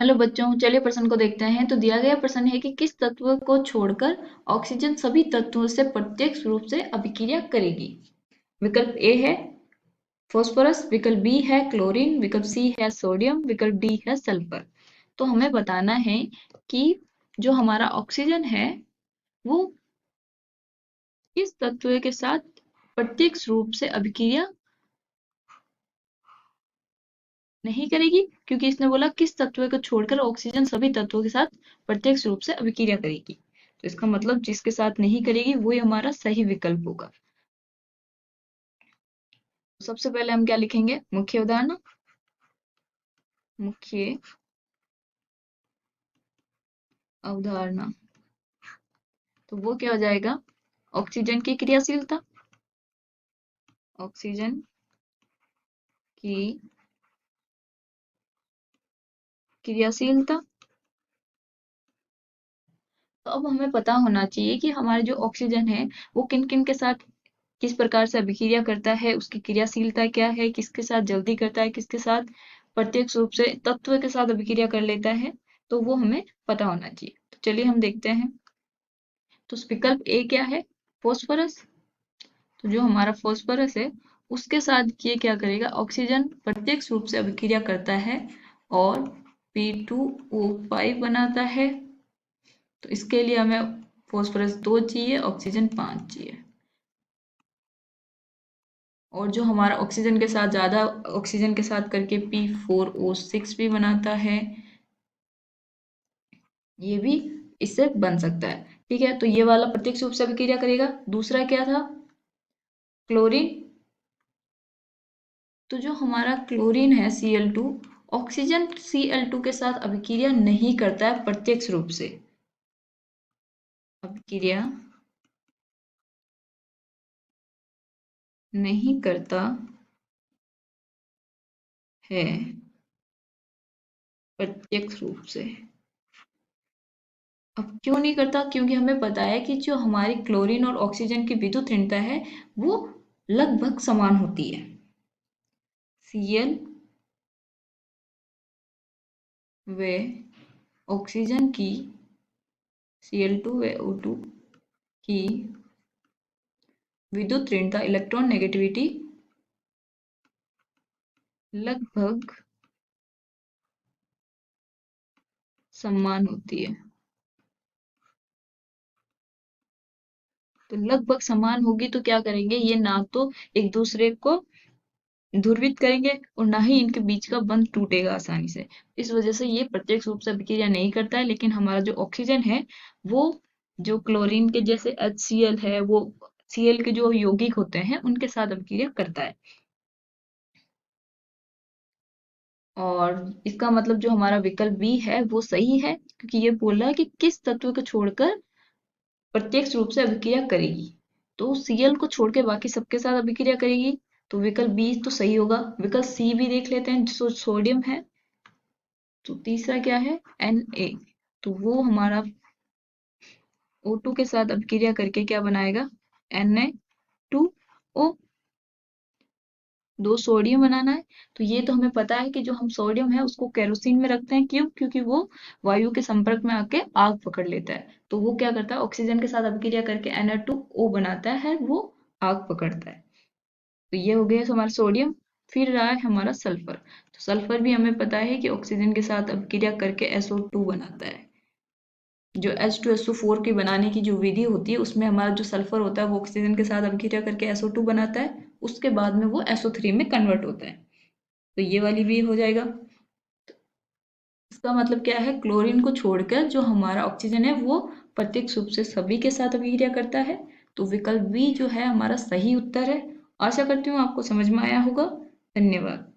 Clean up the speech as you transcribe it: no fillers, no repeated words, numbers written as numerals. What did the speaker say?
Hello बच्चों, चलिए प्रश्न को देखते हैं। तो दिया गया प्रश्न है कि किस तत्व को छोड़कर ऑक्सीजन सभी तत्वों से प्रत्यक्ष रूप से अभिक्रिया करेगी। विकल्प ए है फास्फोरस, विकल्प बी है क्लोरीन, विकल्प सी है सोडियम, विकल्प डी है सल्फर। तो हमें बताना है कि जो हमारा ऑक्सीजन है वो किस तत्व के साथ प्रत्यक्ष रूप से अभिक्रिया नहीं करेगी, क्योंकि इसने बोला किस तत्व को छोड़कर ऑक्सीजन सभी तत्वों के साथ प्रत्यक्ष रूप से अभिक्रिया करेगी। तो इसका मतलब जिसके साथ नहीं करेगी वही हमारा सही विकल्प होगा। सबसे पहले हम क्या लिखेंगे, मुख्य उदाहरण। मुख्य अवधारणा, तो वो क्या हो जाएगा, ऑक्सीजन की क्रियाशीलता। ऑक्सीजन की क्रियाशीलता। तो अब हमें पता होना चाहिए कि हमारे जो ऑक्सीजन है वो किन किन के साथ किस प्रकार से अभिक्रिया करता है, उसकी क्रियाशीलता क्या है, किसके साथ जल्दी करता है, किसके साथ प्रत्यक्ष रूप से तत्व के साथ अभिक्रिया कर लेता है। तो वो हमें पता होना चाहिए। तो चलिए हम देखते हैं। तो विकल्प ए क्या है, फॉस्फोरस। तो जो हमारा फॉस्फोरस है उसके साथ ये क्या करेगा, ऑक्सीजन प्रत्यक्ष रूप से अभिक्रिया करता है और P2O5 बनाता है। तो इसके लिए हमें फॉस्फोरस 2 चाहिए, ऑक्सीजन 5 चाहिए। और जो हमारा ऑक्सीजन के साथ ज्यादा ऑक्सीजन के साथ करके P4O6 भी बनाता है, ये भी इससे बन सकता है। ठीक है, तो ये वाला प्रत्यक्ष रूप से अभिक्रिया करेगा। दूसरा क्या था, क्लोरीन। तो जो हमारा क्लोरीन है Cl2, ऑक्सीजन Cl2 के साथ अभिक्रिया नहीं करता है प्रत्यक्ष रूप से। अभिक्रिया नहीं करता है प्रत्यक्ष रूप से। अब क्यों नहीं करता, क्योंकि हमें पता है कि जो हमारी क्लोरीन और ऑक्सीजन की विद्युत ऋणता है वो लगभग समान होती है। Cl व ऑक्सीजन की, Cl2 व O2 की विद्युत ऋणता, इलेक्ट्रॉन नेगेटिविटी लगभग समान होती है। तो लगभग समान होगी तो क्या करेंगे, ये ना तो एक दूसरे को ध्रुवित करेंगे और ना ही इनके बीच का बंध टूटेगा आसानी से। इस वजह से ये प्रत्यक्ष रूप से अभिक्रिया नहीं करता है। लेकिन हमारा जो ऑक्सीजन है वो जो क्लोरीन के जैसे HCl है, वो Cl के जो यौगिक होते हैं उनके साथ अभिक्रिया करता है। और इसका मतलब जो हमारा विकल्प बी है वो सही है, क्योंकि ये बोल रहा है कि किस तत्व को छोड़कर प्रत्यक्ष रूप से अभिक्रिया करेगी। तो Cl को छोड़ के बाकी सबके साथ अभिक्रिया करेगी। तो विकल्प बी तो सही होगा। विकल्प सी भी देख लेते हैं, जो सोडियम है। तो तीसरा क्या है, Na। तो वो हमारा O2 के साथ अभिक्रिया करके क्या बनाएगा, Na2O। दो सोडियम बनाना है। तो ये तो हमें पता है कि जो हम सोडियम है उसको केरोसिन में रखते हैं। क्यों, क्योंकि वो वायु के संपर्क में आके आग पकड़ लेता है। तो वो क्या करता है, ऑक्सीजन के साथ अभिक्रिया करके Na2O बनाता है, वो आग पकड़ता है। तो ये हो गया हमारा सोडियम। फिर रहा है हमारा सल्फर। तो सल्फर भी हमें पता है कि ऑक्सीजन के साथ अभिक्रिया करके SO2 बनाता है। जो H2SO4 की बनाने की जो विधि होती है उसमें हमारा जो सल्फर होता है वो ऑक्सीजन के साथ अभिक्रिया करके SO2 बनाता है। उसके बाद में वो SO3 में कन्वर्ट होता है। तो ये वाली भी हो जाएगा। इसका मतलब क्या है, क्लोरीन को छोड़कर जो हमारा ऑक्सीजन है वो प्रत्यक्ष रूप से सभी के साथ अभिक्रिया करता है। तो विकल्प बी जो है हमारा सही उत्तर है। आशा करती हूँ आपको समझ में आया होगा। धन्यवाद।